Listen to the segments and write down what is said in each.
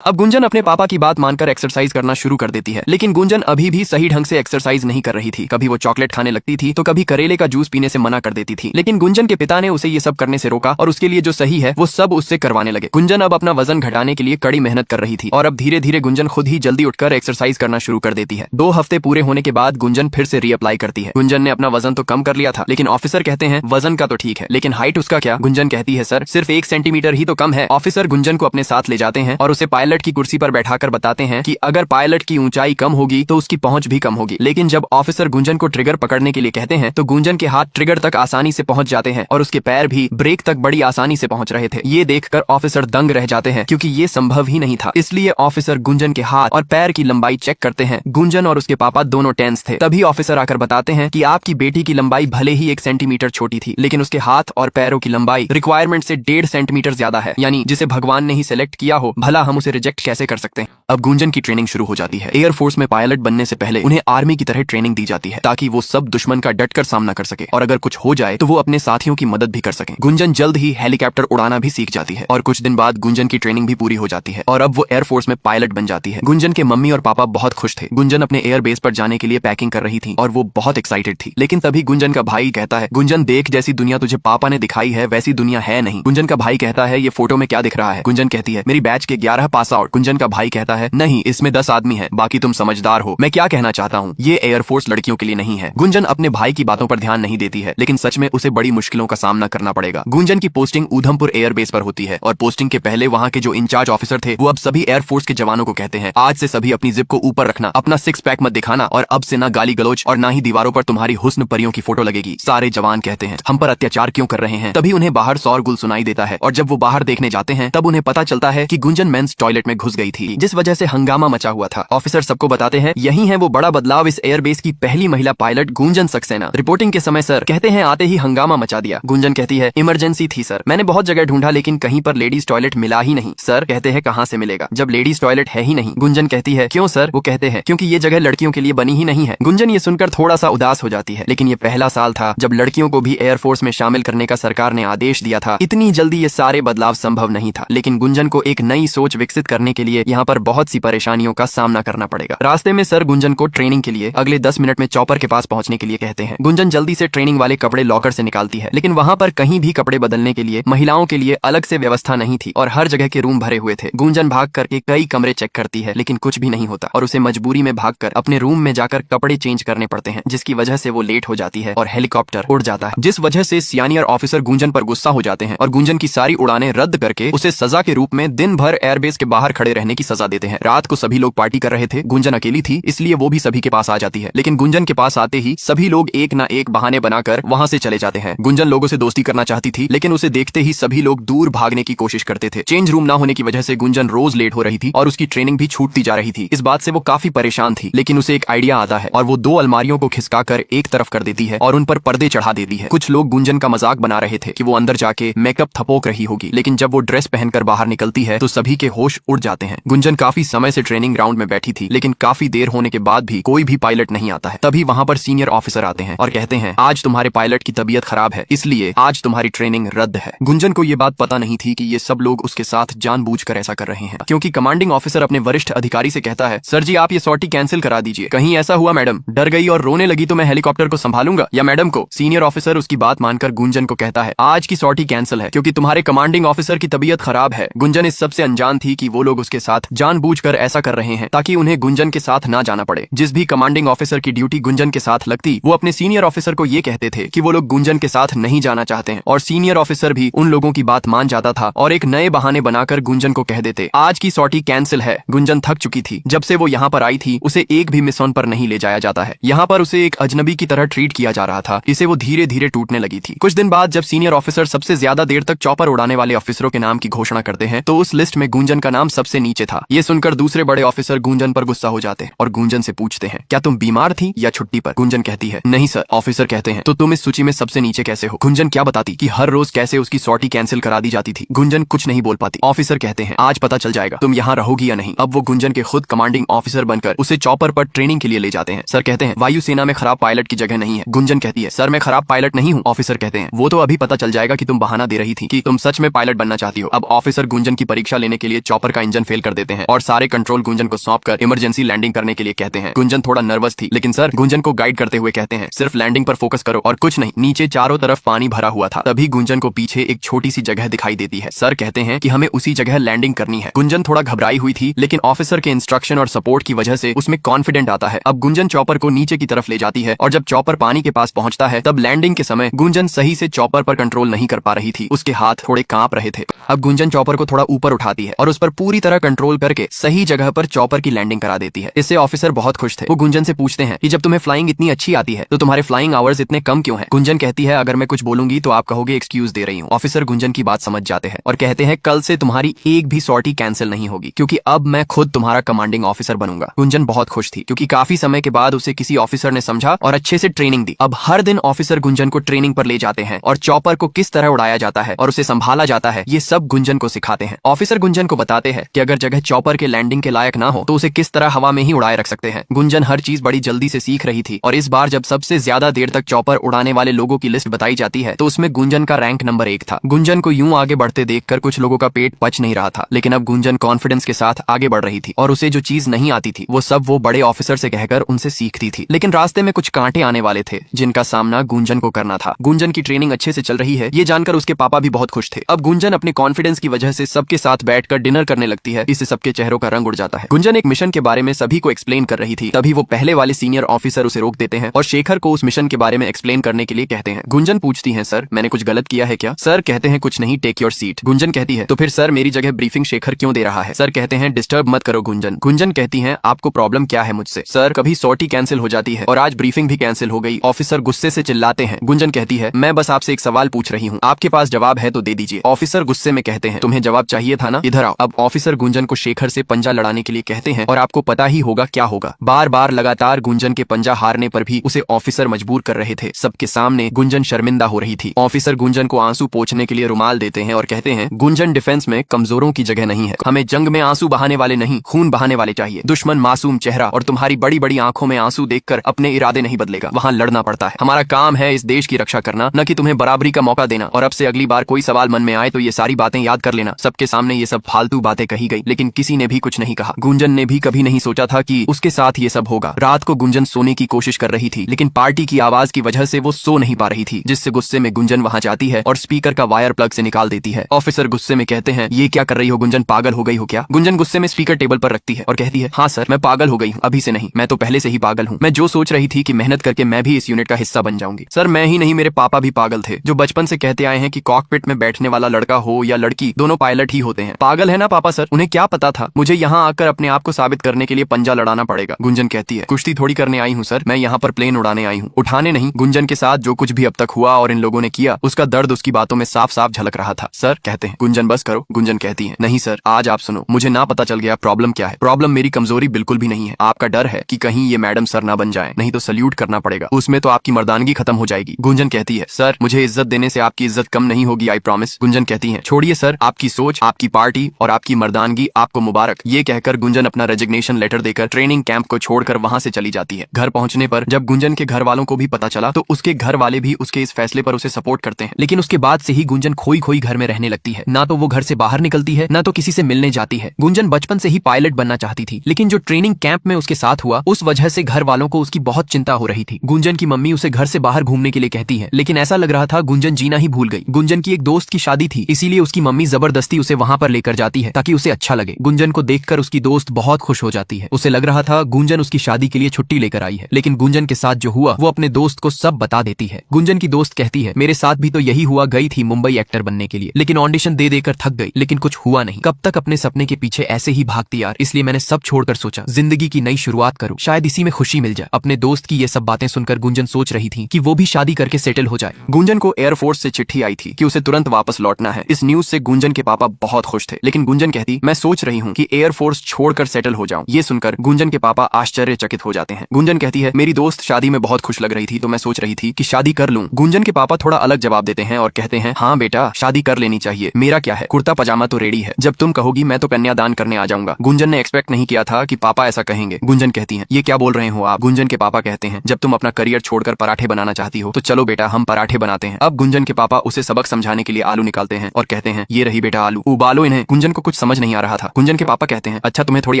अब गुंजन अपने पापा की बात मानकर एक्सरसाइज करना शुरू कर देती है, लेकिन गुंजन अभी भी सही ढंग से एक्सरसाइज नहीं कर रही थी। कभी वो चॉकलेट खाने लगती थी तो कभी करेले का जूस पीने से मना कर देती थी, लेकिन गुंजन के पिता ने उसे ये सब करने से रोका और उसके लिए जो सही है वो सब उससे करवाने लगे। गुंजन अब अपना वजन घटाने के लिए कड़ी मेहनत कर रही थी और अब धीरे धीरे गुंजन खुद ही जल्दी उठकर एक्सरसाइज करना शुरू कर देती है। 2 हफ्ते पूरे होने के बाद गुंजन फिर से रीअप्लाई करती है। गुंजन ने अपना वजन तो कम कर लिया था, लेकिन ऑफिसर कहते हैं वजन का तो ठीक है, लेकिन हाइट उसका क्या? गुंजन कहती है सर सिर्फ 1 सेंटीमीटर ही तो कम है। ऑफिसर गुंजन को अपने साथ ले जाते हैं और उसे पायलट की कुर्सी पर बैठाकर बताते हैं कि अगर पायलट की ऊंचाई कम होगी तो उसकी पहुंच भी कम होगी। लेकिन जब ऑफिसर गुंजन को ट्रिगर पकड़ने के लिए कहते हैं तो गुंजन के हाथ ट्रिगर तक आसानी से पहुंच जाते हैं और उसके पैर भी ब्रेक तक बड़ी आसानी से पहुंच रहे थे। ये देखकर ऑफिसर दंग रह जाते हैं क्योंकि ये संभव ही नहीं था। इसलिए ऑफिसर गुंजन के हाथ और पैर की लंबाई चेक करते हैं। गुंजन और उसके पापा दोनों टेंस थे। तभी ऑफिसर आकर बताते हैं कि आपकी बेटी की लंबाई भले ही 1 सेंटीमीटर छोटी थी, लेकिन उसके हाथ और पैरों की लंबाई रिक्वायरमेंट से 1.5 सेंटीमीटर ज्यादा है, यानी जिसे भगवान ने ही सिलेक्ट किया हो, भला हम उसे रिजेक्ट कैसे कर सकते हैं। अब गुंजन की ट्रेनिंग शुरू हो जाती है। एयरफोर्स में पायलट बनने से पहले उन्हें आर्मी की तरह ट्रेनिंग दी जाती है ताकि वो सब दुश्मन का डटकर सामना कर सके और अगर कुछ हो जाए तो वो अपने साथियों की मदद भी कर सके। गुंजन जल्द ही हेलीकॉप्टर उड़ाना भी सीख जाती है और कुछ दिन बाद गुंजन की ट्रेनिंग भी पूरी हो जाती है और अब वो एयरफोर्स में पायलट बन जाती है। गुंजन के मम्मी और पापा बहुत खुश थे। गुंजन अपने एयरबेस पर जाने के लिए पैकिंग कर रही थी और वो बहुत एक्साइटेड थी, लेकिन तभी गुंजन का भाई कहता है गुंजन देख, जैसी दुनिया तुझे पापा ने दिखाई है वैसी दुनिया है नहीं। गुंजन का भाई कहता है ये फोटो में क्या दिख रहा है? गुंजन कहती है मेरी बैच के 11 पास आउट। गुंजन का भाई कहता है नहीं, इसमें 10 आदमी है, बाकी तुम समझदार हो। मैं क्या कहना चाहता हूँ, ये एयरफोर्स लड़कियों के लिए नहीं है। गुंजन अपने भाई की बातों पर ध्यान नहीं देती है, लेकिन सच में उसे बड़ी मुश्किलों का सामना करना पड़ेगा। गुंजन की पोस्टिंग उधमपुर एयरबेस पर होती है और पोस्टिंग के पहले वहाँ के जो इंचार्ज ऑफिसर थे वो अब सभी एयरफोर्स के जवानों को कहते हैं आज से सभी अपनी जिप को ऊपर रखना, अपना 6 पैक मत दिखाना और अब से ना गाली गलोच और ना ही दीवारों पर तुम्हारी हुस्न परियों की फोटो लगेगी। सारे जवान कहते हैं हम पर अत्याचार क्यों कर रहे हैं। तभी उन्हें बाहर शोरगुल सुनाई देता है और जब वो बाहर देखने जाते हैं तब उन्हें पता चलता है कि गुंजन मेंस टॉयलेट में घुस गई थी, जिस वजह से हंगामा मचा हुआ था। ऑफिसर सबको बताते हैं यही है वो बड़ा बदलाव, इस एयरबेस की पहली महिला पायलट गुंजन सक्सेना। रिपोर्टिंग के समय सर कहते हैं आते ही हंगामा मचा दिया। गुंजन कहती है इमरजेंसी थी सर, मैंने बहुत जगह ढूंढा लेकिन कहीं पर लेडीज टॉयलेट मिला ही नहीं। सर कहते हैं कहाँ से मिलेगा जब लेडीज टॉयलेट है ही नहीं। गुंजन कहती है क्यों सर? वो कहते हैं क्योंकि ये जगह लड़कियों के लिए बनी ही नहीं है। गुंजन ये सुनकर थोड़ा सा उदास हो जाती है, लेकिन ये पहला साल था जब लड़कियों को भी एयरफोर्स में शामिल करने का सरकार ने आदेश दिया था। इतनी जल्दी ये सारे बदलाव संभव नहीं था, लेकिन गुंजन को एक नई सोच विकसित करने के लिए यहाँ पर बहुत सी परेशानियों का सामना करना पड़ेगा। रास्ते में सर गुंजन को ट्रेनिंग के लिए अगले 10 मिनट में चॉपर के पास पहुंचने के लिए कहते हैं। गुंजन जल्दी से ट्रेनिंग वाले कपड़े लॉकर से निकालती है, लेकिन वहाँ पर कहीं भी कपड़े बदलने के लिए महिलाओं के लिए अलग से व्यवस्था नहीं थी और हर जगह के रूम भरे हुए थे। गुंजन भाग करके कई कमरे चेक करती है, लेकिन कुछ भी नहीं होता और उसे मजबूरी में भागकर अपने रूम में जाकर कपड़े चेंज करने पड़ते हैं, जिसकी वजह से वो लेट हो जाती है और हेलीकॉप्टर उड़ जाता है, जिस वजह से सीनियर ऑफिसर गुंजन पर गुस्सा हो जाते हैं और गुंजन की सारी उड़ानें रद्द करके उसे सजा के रूप में दिन भर एयरबेस के बाहर खड़े रहने की सजा देते हैं। रात को सभी लोग पार्टी कर रहे थे, गुंजन अकेली थी, इसलिए वो भी सभी के पास आ जाती है, लेकिन गुंजन के पास आते ही सभी लोग एक ना एक बहाने बनाकर वहाँ से चले जाते हैं। गुंजन लोगों से दोस्ती करना चाहती थी, लेकिन उसे देखते ही सभी लोग दूर भागने की कोशिश करते थे। चेंज रूम ना होने की वजह से गुंजन रोज लेट हो रही थी और उसकी ट्रेनिंग भी छूटती जा रही थी। इस बात से वो काफी परेशान थी, लेकिन उसे एक आइडिया आता है और वो 2 अलमारियों को खिसकाकर एक तरफ कर देती है और उन पर पर्दे चढ़ा देती है। कुछ लोग गुंजन का मजाक बना रहे थे कि वो अंदर जाके मेकअप थपोक रही होगी, लेकिन जब वो ड्रेस पहनकर बाहर निकलती है तो सभी के होश उड़ जाते हैं। गुंजन काफी समय से ट्रेनिंग ग्राउंड में बैठी थी, लेकिन काफी देर होने के बाद भी कोई भी पायलट नहीं आता है। तभी वहाँ पर सीनियर ऑफिसर आते हैं और कहते हैं आज तुम्हारे पायलट की तबीयत खराब है, इसलिए आज तुम्हारी ट्रेनिंग रद्द है। गुंजन को ये बात पता नहीं थी कि ये सब लोग उसके साथ जानबूझकर ऐसा कर रहे हैं, क्योंकि कमांडिंग ऑफिसर अपने वरिष्ठ अधिकारी से कहता है सर जी आप ये सॉर्टी कैंसिल करा दीजिए। कहीं ऐसा हुआ मैडम डर गई और रोने लगी तो मैं हेलीकॉप्टर को संभालूंगा या मैडम को? सीनियर ऑफिसर उसकी बात मानकर गुंजन को कहता है आज की सॉर्टी कैंसिल है क्योंकि तुम्हारे कमांडिंग ऑफिसर की तबीयत खराब है। गुंजन इस सबसे अनजान थी कि वो लोग उसके साथ जानबूझकर ऐसा कर रहे हैं ताकि उन्हें गुंजन के साथ ना जाना पड़े। जिस भी कमांडिंग ऑफिसर की ड्यूटी गुंजन के साथ लगती वो अपने सीनियर ऑफिसर को ये कहते थे कि वो लोग गुंजन के साथ नहीं जाना चाहते हैं और सीनियर ऑफिसर भी उन लोगों की बात मान जाता था और एक नए बहाने बनाकर गुंजन को कह देते आज की सॉर्टी कैंसिल है। गुंजन थक चुकी थी, जब से वो यहाँ पर आई थी उसे एक भी मिशन पर नहीं ले जाया जाता है। यहाँ पर उसे एक अजनबी की तरह ट्रीट किया जा रहा था, इसे वो धीरे धीरे टूटने लगी थी। कुछ दिन बाद जब सीनियर ऑफिसर सबसे ज्यादा देर तक चॉपर उड़ाने वाले ऑफिसरों के नाम की घोषणा करते हैं तो उस लिस्ट में गुंजन का नाम सबसे नीचे था। ये सुनकर दूसरे बड़े ऑफिसर गुंजन पर गुस्सा हो जाते हैं और गुंजन से पूछते हैं क्या तुम बीमार थी या छुट्टी पर? गुंजन कहती है नहीं सर। ऑफिसर कहते हैं तो तुम इस सूची में सबसे नीचे कैसे हो? गुंजन क्या बताती कि हर रोज कैसे उसकी सॉर्टी कैंसिल करा दी जाती थी। गुंजन कुछ नहीं बोल पाती। ऑफिसर कहते हैं आज पता चल जाएगा तुम यहाँ रहोगी या नहीं। अब वो गुंजन के खुद कमांडिंग ऑफिसर बनकर उसे चॉपर पर ट्रेनिंग के लिए ले जाते हैं। सर कहते हैं वायुसेना में खराब पायलट की जगह नहीं है। गुंजन कहती है सर मैं खराब पायलट नहीं हूँ। ऑफिसर कहते हैं वो तो अभी पता चल जाएगा कि तुम बहाना दे रही थी कि तुम सच में पायलट बनना चाहती हो। अब ऑफिसर गुंजन की परीक्षा लेने के लिए चॉपर चॉपर का इंजन फेल कर देते हैं और सारे कंट्रोल गुंजन को सौंप कर इमरजेंसी लैंडिंग करने के लिए कहते हैं। गुंजन थोड़ा नर्वस थी, लेकिन सर गुंजन को गाइड करते हुए कहते हैं सिर्फ लैंडिंग पर फोकस करो और कुछ नहीं। नीचे चारों तरफ पानी भरा हुआ था। तभी गुंजन को पीछे एक छोटी सी जगह दिखाई देती है। सर कहते हैं कि हमें उसी जगह लैंडिंग करनी है। गुंजन थोड़ा घबराई हुई थी, लेकिन ऑफिसर के इंस्ट्रक्शन और सपोर्ट की वजह से उसमें कॉन्फिडेंट आता है। अब गुंजन चॉपर को नीचे की तरफ ले जाती है और जब चॉपर पानी के पास पहुंचता है तब लैंडिंग के समय गुंजन सही से चॉपर पर कंट्रोल नहीं कर पा रही थी। उसके हाथ थोड़े कांप रहे थे। अब गुंजन चॉपर को थोड़ा ऊपर उठाती है और उस पर पूरी तरह कंट्रोल करके सही जगह पर चॉपर की लैंडिंग करा देती है। इससे ऑफिसर बहुत खुश थे। वो गुंजन से पूछते हैं कि जब तुम्हें फ्लाइंग इतनी अच्छी आती है तो तुम्हारे फ्लाइंग आवर्स इतने कम क्यों हैं? गुंजन कहती है अगर मैं कुछ बोलूंगी तो आप कहोगे एक्सक्यूज दे रही हूँ। ऑफिसर गुंजन की बात समझ जाते हैं और कहते हैं कल से तुम्हारी एक भी सॉर्टी कैंसिल नहीं होगी, क्योंकि अब मैं खुद तुम्हारा कमांडिंग ऑफिसर बनूंगा। गुंजन बहुत खुश थी क्योंकि काफी समय के बाद उसे किसी ऑफिसर ने समझा और अच्छे से ट्रेनिंग दी। अब हर दिन ऑफिसर गुंजन को ट्रेनिंग पर ले जाते हैं और चॉपर को किस तरह उड़ाया जाता है और उसे संभाला जाता है, ये सब गुंजन को सिखाते हैं। ऑफिसर गुंजन को बताते हैं कि अगर जगह चॉपर के लैंडिंग के लायक ना हो तो उसे किस तरह हवा में ही उड़ाए रख सकते हैं। गुंजन हर चीज बड़ी जल्दी से सीख रही थी और इस बार जब सबसे ज्यादा देर तक चॉपर उड़ाने वाले लोगों की लिस्ट बताई जाती है तो उसमें गुंजन का रैंक नंबर 1 था। गुंजन को यूं आगे बढ़ते देखकर कुछ लोगों का पेट पच नहीं रहा था, लेकिन अब गुंजन कॉन्फिडेंस के साथ आगे बढ़ रही थी और उसे जो चीज नहीं आती थी वो सब वो बड़े ऑफिसर से कहकर उनसे सीखती थी। लेकिन रास्ते में कुछ कांटे आने वाले थे जिनका सामना गुंजन को करना था। गुंजन की ट्रेनिंग अच्छे से चल रही है ये जानकर उसके पापा भी बहुत खुश थे। अब गुंजन अपने कॉन्फिडेंस की वजह से सबके साथ बैठकर डिनर करने लगती है। इससे सबके चेहरों का रंग उड़ जाता है। गुंजन एक मिशन के बारे में सभी को एक्सप्लेन कर रही थी, तभी वो पहले वाले सीनियर ऑफिसर उसे रोक देते हैं और शेखर को उस मिशन के बारे में एक्सप्लेन करने के लिए कहते हैं। गुंजन पूछती है सर मैंने कुछ गलत किया है क्या? सर कहते हैं कुछ नहीं, टेक योर सीट। गुंजन कहती है तो फिर सर मेरी जगह ब्रीफिंग शेखर क्यों दे रहा है? सर कहते हैं डिस्टर्ब मत करो गुंजन। गुंजन कहती है आपको प्रॉब्लम क्या है मुझसे? सर कभी सॉर्टी कैंसिल हो जाती है और आज ब्रीफिंग भी कैंसिल हो गई। ऑफिसर गुस्से से चिल्लाते हैं। गुंजन कहती है मैं बस आपसे एक सवाल पूछ रही हूँ, आपके पास जवाब है तो दे दीजिए। ऑफिसर गुस्से में कहते हैं तुम्हें जवाब चाहिए था ना, इधर आओ। अब ऑफिसर गुंजन को शेखर से पंजा लड़ाने के लिए कहते हैं और आपको पता ही होगा क्या होगा। बार बार लगातार गुंजन के पंजा हारने पर भी उसे ऑफिसर मजबूर कर रहे थे। सबके सामने गुंजन शर्मिंदा हो रही थी। ऑफिसर गुंजन को आंसू पोंछने के लिए रुमाल देते हैं और कहते हैं गुंजन डिफेंस में कमजोरों की जगह नहीं है। हमें जंग में आंसू बहाने वाले नहीं खून बहाने वाले चाहिए। दुश्मन मासूम चेहरा और तुम्हारी बड़ी बड़ी आंखों में आंसू देखकर अपने इरादे नहीं बदलेगा, वहाँ लड़ना पड़ता है। हमारा काम है इस देश की रक्षा करना, न कि तुम्हें बराबरी का मौका देना। और अब से अगली बार कोई सवाल मन में आए तो ये सारी बातें याद कर लेना। सबके सामने ये सब फालतू बातें कही गई, लेकिन किसी ने भी कुछ नहीं कहा। गुंजन ने भी कभी नहीं सोचा था कि उसके साथ ये सब होगा। रात को गुंजन सोने की कोशिश कर रही थी, लेकिन पार्टी की आवाज की वजह से वो सो नहीं पा रही थी, जिससे गुस्से में गुंजन वहां जाती है और स्पीकर का वायर प्लग से निकाल देती है। ऑफिसर गुस्से में कहते हैं ये क्या कर रही हो गुंजन, पागल हो गई हो क्या? गुंजन गुस्से में स्पीकर टेबल पर रखती है और कहती है हाँ सर मैं पागल हो गई हूँ, अभी से नहीं, मैं तो पहले से ही पागल हूँ। मैं जो सोच रही थी कि मेहनत करके मैं भी इस यूनिट का हिस्सा बन जाऊंगी। सर मैं ही नहीं मेरे पापा भी पागल थे, जो बचपन से कहते आए हैं कि कॉकपिट में बैठने वाला लड़का हो या लड़की दोनों पायलट ही होते हैं। पागल है ना पापा सर, उन्हें क्या पता था मुझे यहाँ आकर अपने आप को साबित करने के लिए पंजा लड़ाना पड़ेगा। गुंजन कहती है कुश्ती थोड़ी करने आई हूँ सर, मैं यहाँ पर प्लेन उड़ाने आई हूँ, उठाने नहीं। गुंजन के साथ जो कुछ भी अब तक हुआ और इन लोगों ने किया उसका दर्द उसकी बातों में साफ साफ झलक रहा था। सर कहते हैं गुंजन बस करो। गुंजन कहती है नहीं सर आज आप सुनो, मुझे ना पता चल गया प्रॉब्लम क्या है। प्रॉब्लम मेरी कमजोरी बिल्कुल भी नहीं है, आपका डर है कि कहीं ये मैडम सर ना बन जाए, नहीं तो सल्यूट करना पड़ेगा, उसमें तो आपकी मर्दानगी खत्म हो जाएगी। गुंजन कहती है सर मुझे इज्जत देने से आपकी इज्जत कम नहीं होगी, आई प्रॉमिस। गुंजन कहती है छोड़िए सर, आपकी सोच, आपकी पार्टी और आपकी मर्दानगी आपको मुबारक। ये कहकर गुंजन अपना रेजिग्नेशन लेटर देकर ट्रेनिंग कैंप को छोड़कर वहां से चली जाती है। घर पहुंचने पर जब गुंजन के घर वालों को भी पता चला तो उसके घर वाले भी उसके इस फैसले पर उसे सपोर्ट करते हैं, लेकिन उसके बाद से ही गुंजन खोई खोई घर में रहने लगती है। ना तो वो घर से बाहर निकलती है, ना तो किसी से मिलने जाती है। गुंजन बचपन से ही पायलट बनना चाहती थी, लेकिन जो ट्रेनिंग कैंप में उसके साथ हुआ उस वजह से घर वालों को उसकी बहुत चिंता हो रही थी। गुंजन की मम्मी उसे घर से बाहर घूमने के लिए कहती है, लेकिन ऐसा लग रहा था गुंजन जीना ही भूल गई। गुंजन की एक दोस्त की शादी थी, इसीलिए उसकी मम्मी जबरदस्ती उसे वहां पर लेकर जाती है ताकि उसे अच्छा लगे। गुंजन को देखकर उसकी दोस्त बहुत खुश हो जाती है। उसे लग रहा था गुंजन उसकी शादी के लिए छुट्टी लेकर आई है, लेकिन गुंजन के साथ जो हुआ वो अपने दोस्त को सब बता देती है। गुंजन की दोस्त कहती है मेरे साथ भी तो यही हुआ, गई थी मुंबई एक्टर बनने के लिए, लेकिन ऑडिशन दे देकर थक गई, लेकिन कुछ हुआ नहीं। कब तक अपने सपने के पीछे ऐसे ही भागती यार, इसलिए मैंने सब छोड़कर सोचा जिंदगी की नई शुरुआत करूं, शायद इसी में खुशी मिल जाए। अपने दोस्त की ये सब बातें सुनकर गुंजन सोच रही थी कि वो भी शादी करके सेटल हो जाए। गुंजन को एयरफोर्स से चिट्ठी आई थी कि उसे तुरंत वापस लौटना है। इस न्यूज से गुंजन के पापा बहुत खुश थे, लेकिन गुंजन कहती मैं सोच रही हूँ कि एयरफोर्स छोड़कर सेटल हो जाऊं। ये सुनकर गुंजन के पापा आश्चर्यचकित हो जाते हैं। गुंजन कहती है मेरी दोस्त शादी में बहुत खुश लग रही थी तो मैं सोच रही थी कि शादी कर लूं। गुंजन के पापा थोड़ा अलग जवाब देते हैं और कहते हैं हाँ बेटा शादी कर लेनी चाहिए, मेरा क्या है, कुर्ता पजामा तो रेडी है, जब तुम कहोगी मैं तो कन्यादान करने आ जाऊंगा। गुंजन ने एक्सपेक्ट नहीं किया था कि पापा ऐसा कहेंगे। गुंजन कहती है ये क्या बोल रहे हो आप? गुंजन के पापा कहते हैं जब तुम अपना करियर छोड़कर पराठे बनाना चाहती हो तो चलो बेटा हम पराठे बनाते हैं। अब गुंजन के पापा उसे सबक समझाने के लिए आलू निकालते हैं और कहते हैं ये रही बेटा आलू, उबालो इन्हें। गुंजन को कुछ समझ नहीं आ रहा था। गुंजन के पापा कहते हैं, अच्छा तुम्हें थोड़ी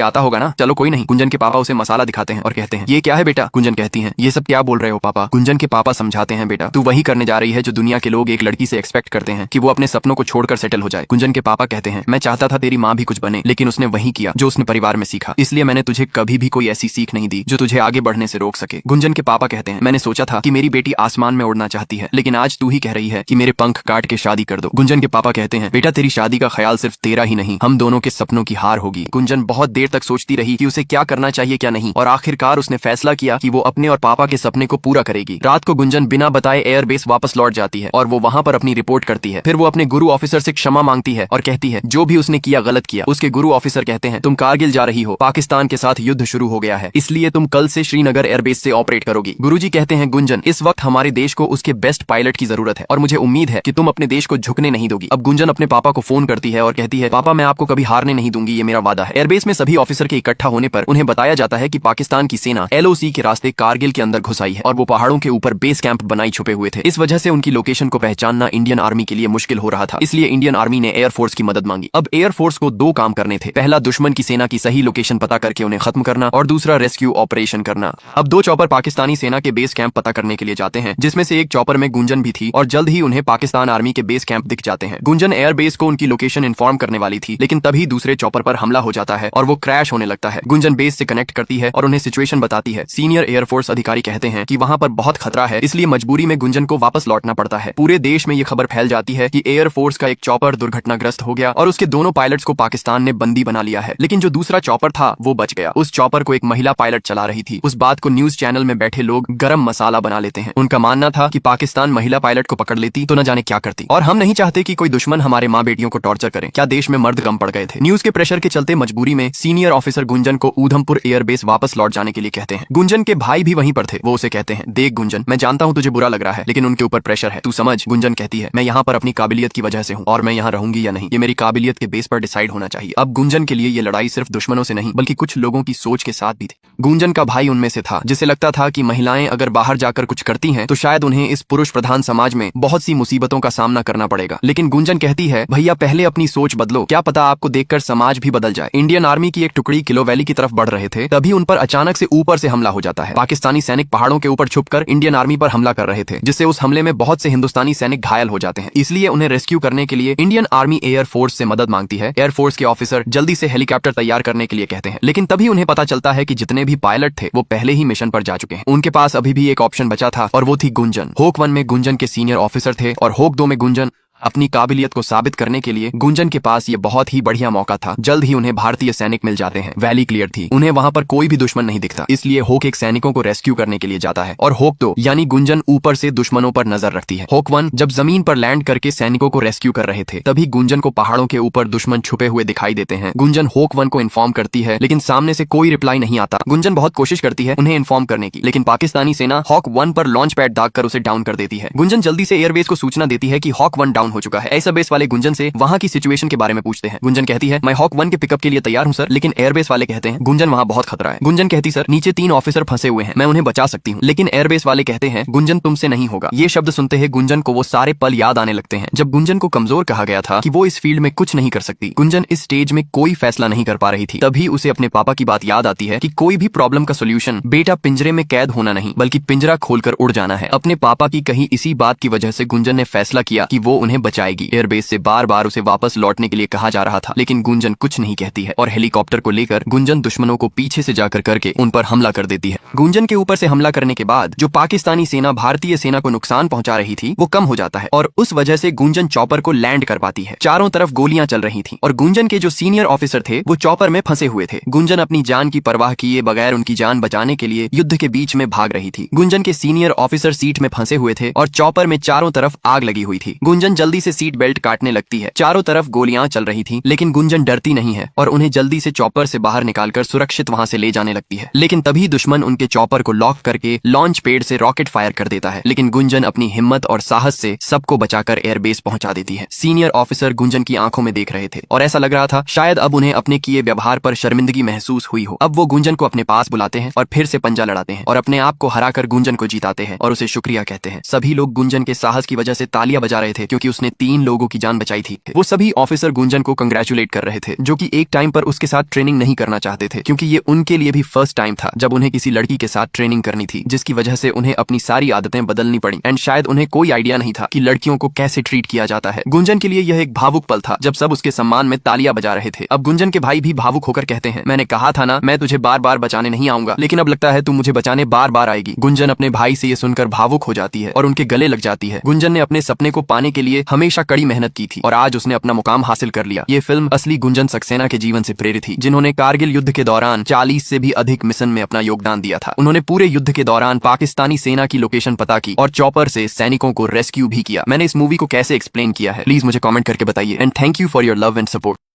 आता होगा ना, चलो कोई नहीं। गुंजन के पापा उसे मसाला दिखाते हैं और कहते हैं, ये क्या है बेटा? गुंजन कहती है, ये सब क्या बोल रहे हो पापा? गुंजन के पापा समझाते हैं, बेटा तू वही करने जा रही है जो दुनिया के लोग एक लड़की से एक्सपेक्ट करते हैं कि वो अपने सपनों को छोड़कर सेटल हो जाए। गुंजन के पापा कहते हैं, मैं चाहता था तेरी माँ भी कुछ बने, लेकिन उसने वही किया जो उसने परिवार में सीखा, इसलिए मैंने तुझे कभी भी कोई ऐसी सीख नहीं दी जो तुझे आगे बढ़ने से रोक सके। गुंजन के पापा कहते हैं, मैंने सोचा था कि मेरी बेटी आसमान में उड़ना चाहती है, लेकिन आज तू ही कह रही है कि मेरे पंख काट के शादी कर दो। गुंजन के पापा कहते हैं, बेटा तेरी शादी का ख्याल सिर्फ तेरा ही नहीं, हम दोनों के सपनों की हार होगी। गुंजन बहुत देर तक सोचती रही कि उसे क्या करना चाहिए क्या नहीं, और आखिरकार उसने फैसला किया कि वो अपने और पापा के सपने को पूरा करेगी। रात को गुंजन बिना बताए एयरबेस वापस लौट जाती है और वो वहाँ पर अपनी रिपोर्ट करती है। फिर वो अपने गुरु ऑफिसर से क्षमा मांगती है और कहती है जो भी उसने किया गलत किया। उसके गुरु ऑफिसर कहते हैं, तुम कारगिल जा रही हो, पाकिस्तान के साथ युद्ध शुरू हो गया है, इसलिए तुम कल से श्रीनगर एयरबेस से ऑपरेट करोगी। गुरुजी कहते हैं, गुंजन इस वक्त हमारे देश को उसके बेस्ट पायलट की जरूरत है और मुझे उम्मीद है कि तुम अपने देश को झुकने नहीं दोगी। अब गुंजन अपने पापा को फोन करती है और कहती है, पापा मैं आपको कभी हारने नहीं दूंगी, ये मेरा वादा है। एयरबेस में सभी ऑफिसर के इकट्ठा होने पर उन्हें बताया जाता है कि पाकिस्तान की सेना LOC के रास्ते कारगिल के अंदर घुस आई है और वो पहाड़ों के ऊपर बेस कैंप बनाई छुपे हुए थे। इस वजह से उनकी लोकेशन को पहचानना इंडियन आर्मी के लिए मुश्किल हो रहा था, इसलिए इंडियन आर्मी ने एयरफोर्स की मदद मांगी। अब एयरफोर्स को दो काम करने थे, पहला दुश्मन की सेना की सही लोकेशन पता करके उन्हें खत्म करना और दूसरा रेस्क्यू ऑपरेशन करना। अब दो चॉपर पाकिस्तानी सेना के बेस कैंप पता करने के लिए जाते हैं, जिसमें से एक चॉपर में गुंजन भी थी और जल्द ही उन्हें पाकिस्तान आर्मी के बेस कैंप दिख जाते हैं। गुंजन एयरबेस को उनकी लोकेशन इन्फॉर्म करने वाली थी, लेकिन तभी दूसरे चॉपर पर हमला हो जाता है और वो क्रैश होने लगता है। गुंजन बेस से कनेक्ट करती है और उन्हें सिचुएशन बताती है। सीनियर एयरफोर्स अधिकारी कहते हैं कि वहां पर बहुत खतरा है, इसलिए मजबूरी में गुंजन को वापस लौटना पड़ता है। पूरे देश में ये खबर फैल जाती है कि एयरफोर्स का एक चॉपर दुर्घटनाग्रस्त हो गया और उसके दोनों पायलट्स को पाकिस्तान ने बंदी बना लिया है, लेकिन जो दूसरा चॉपर था वो बच गया। उस चॉपर को एक महिला पायलट चला रही थी। उस बात को न्यूज चैनल में बैठे लोग गरम मसाला बना लेते हैं। उनका मानना था कि पाकिस्तान महिला पायलट को पकड़ लेती तो न जाने क्या करती, और हम नहीं चाहते कि कोई दुश्मन हमारे माँ बेटियों को टॉर्चर करे। क्या देश में मर्द कम पड़ गए थे? न्यूज के प्रेशर के चलते मजबूरी में सीनियर ऑफिसर गुंजन को ऊधमपुर एयरबेस वापस लौट जाने के लिए कहते हैं। गुंजन के भाई भी वहीं पर थे। वो उसे कहते हैं, देख गुंजन, मैं जानता हूँ तुझे बुरा लग रहा है, लेकिन उनके ऊपर प्रेशर है, तू समझ। गुंजन कहती है, मैं यहाँ पर अपनी काबिलियत की वजह से हूँ और मैं यहाँ रहूंगी या नहीं ये मेरी काबिलियत के बेस पर डिसाइड होना चाहिए। अब गुंजन के लिए ये लड़ाई सिर्फ दुश्मनों से नहीं बल्कि कुछ लोगों की सोच के साथ भी थी। गुंजन का भाई उनमें से था जिसे लगता था कि महिलाएं अगर बाहर जाकर कुछ करती हैं तो शायद उन्हें इस पुरुष प्रधान समाज में बहुत सी मुसीबतों का सामना करना पड़ेगा। लेकिन गुंजन कहती है, भैया पहले अपनी सोच बदलो, क्या पता आपको देखकर समाज भी बदल जाए। इंडियन आर्मी की एक टुकड़ी किलो वैली की तरफ बढ़ रहे थे, तभी उन पर अचानक से ऊपर से हमला हो जाता है। पाकिस्तानी सैनिक पहाड़ों के ऊपर छुपकर इंडियन आर्मी पर हमला कर रहे थे, जिससे उस हमले में बहुत से हिंदुस्तानी सैनिक घायल हो जाते हैं। इसलिए उन्हें रेस्क्यू करने के लिए इंडियन आर्मी एयरफोर्स से मदद मांगती है। एयरफोर्स के ऑफिसर जल्दी से हेलीकॉप्टर तैयार करने के लिए कहते हैं, लेकिन तभी उन्हें पता चलता है कि जितने भी पायलट थे वो पहले ही मिशन पर जा चुके हैं। उनके पास अभी भी एक ऑप्शन बचा था और वो थी गुंजन। होक 1 में गुंजन के सीनियर ऑफिसर थे और होक 2 में गुंजन अपनी काबिलियत को साबित करने के लिए गुंजन के पास ये बहुत ही बढ़िया मौका था। जल्द ही उन्हें भारतीय सैनिक मिल जाते हैं। वैली क्लियर थी, उन्हें वहां पर कोई भी दुश्मन नहीं दिखता, इसलिए होक एक सैनिकों को रेस्क्यू करने के लिए जाता है और होक 2 यानी गुंजन ऊपर से दुश्मनों पर नजर रखती है। होक 1 जब जमीन पर लैंड करके सैनिकों को रेस्क्यू कर रहे थे, तभी गुंजन को पहाड़ों के ऊपर दुश्मन छुपे हुए दिखाई देते हैं। गुंजन होक 1 को इन्फॉर्म करती है, लेकिन सामने से कोई रिप्लाई नहीं आता। गुंजन बहुत कोशिश करती है उन्हें इन्फॉर्म करने की, लेकिन पाकिस्तानी सेना हॉक 1 पर लॉन्च पैड दागकर उसे डाउन कर देती है। गुंजन जल्दी से एयरबेस को सूचना देती है कि हॉक 1 डाउन हो चुका है। ऐसा बेस वाले गुंजन से वहां की सिचुएशन के बारे में पूछते हैं। गुंजन कहती है, मैं हॉक 1 के पिकअप के लिए तैयार हूं सर, लेकिन एयरबेस वाले कहते हैं गुंजन वहां बहुत खतरा है। गुंजन कहती, सर नीचे 3 ऑफिसर फंसे हुए हैं, मैं उन्हें बचा सकती हूँ, लेकिन एयरबेस वाले कहते हैं गुंजन तुमसे नहीं होगा। ये शब्द सुनते ही गुंजन को वो सारे पल याद आने लगते हैं जब गुंजन को कमजोर कहा गया था कि वो इस फील्ड में कुछ नहीं कर सकती। गुंजन इस स्टेज में कोई फैसला नहीं कर पा रही थी। तभी उसे अपने पापा की बात याद आती है कि कोई भी प्रॉब्लम का सोल्यूशन बेटा पिंजरे में कैद होना नहीं बल्कि पिंजरा खोलकर उड़ जाना है। अपने पापा की कही इसी बात की वजह से गुंजन ने फैसला किया कि वो उन्हें बचाएगी। एयरबेस से बार बार उसे वापस लौटने के लिए कहा जा रहा था, लेकिन गुंजन कुछ नहीं कहती है और हेलीकॉप्टर को लेकर गुंजन दुश्मनों को पीछे से जाकर करके उन पर हमला कर देती है। गुंजन के ऊपर से हमला करने के बाद जो पाकिस्तानी सेना भारतीय सेना को नुकसान पहुंचा रही थी वो कम हो जाता है और उस वजह से गुंजन चॉपर को लैंड कर पाती है। चारों तरफ गोलियां चल रही थी और गुंजन के जो सीनियर ऑफिसर थे वो चॉपर में फंसे हुए थे। गुंजन अपनी जान की परवाह किए बगैर उनकी जान बचाने के लिए युद्ध के बीच में भाग रही थी। गुंजन के सीनियर ऑफिसर सीट में फंसे हुए थे और चॉपर में चारों तरफ आग लगी हुई थी। गुंजन जल्दी से सीट बेल्ट काटने लगती है। चारों तरफ गोलियां चल रही थी, लेकिन गुंजन डरती नहीं है और उन्हें जल्दी से चॉपर से बाहर निकालकर सुरक्षित वहां से ले जाने लगती है। लेकिन तभी दुश्मन उनके चॉपर को लॉक करके लॉन्च पैड से रॉकेट फायर कर देता है, लेकिन गुंजन अपनी हिम्मत और साहस से सबको बचाकर एयरबेस पहुंचा देती है। सीनियर ऑफिसर गुंजन की आंखों में देख रहे थे और ऐसा लग रहा था शायद अब उन्हें अपने किए व्यवहार पर शर्मिंदगी महसूस हुई हो। अब वो गुंजन को अपने पास बुलाते हैं और फिर से पंजा लड़ाते हैं और अपने आप को हराकर गुंजन को जीताते हैं और उसे शुक्रिया कहते हैं। सभी लोग गुंजन के साहस की वजह से तालियां बजा रहे थे क्योंकि उसने उसने 3 लोगों की जान बचाई थी। वो सभी ऑफिसर गुंजन को कंग्रेचुलेट कर रहे थे, जो कि एक टाइम पर उसके साथ ट्रेनिंग नहीं करना चाहते थे, क्योंकि ये उनके लिए भी फर्स्ट टाइम था जब उन्हें किसी लड़की के साथ ट्रेनिंग करनी थी, जिसकी वजह से उन्हें अपनी सारी आदतें बदलनी पड़ी एंड शायद उन्हें कोई आइडिया नहीं था कि लड़कियों को कैसे ट्रीट किया जाता है। गुंजन के लिए यह एक भावुक पल था जब सब उसके सम्मान में तालियां बजा रहे थे। अब गुंजन के भाई भी भावुक होकर कहते हैं, मैंने कहा था ना, मैं तुझे बार बार बचाने नहीं आऊंगा, लेकिन अब लगता है तू मुझे बचाने बार बार आएगी। गुंजन अपने भाई से ये सुनकर भावुक हो जाती है और उनके गले लग जाती है। गुंजन ने अपने सपने को पाने के लिए हमेशा कड़ी मेहनत की थी और आज उसने अपना मुकाम हासिल कर लिया। ये फिल्म असली गुंजन सक्सेना के जीवन से प्रेरित थी, जिन्होंने कारगिल युद्ध के दौरान 40 से भी अधिक मिशन में अपना योगदान दिया था। उन्होंने पूरे युद्ध के दौरान पाकिस्तानी सेना की लोकेशन पता की और चॉपर से सैनिकों को रेस्क्यू भी किया। मैंने इस मूवी को कैसे एक्सप्लेन किया है, प्लीज मुझे कमेंट करके बताइए and thank you for your love and support.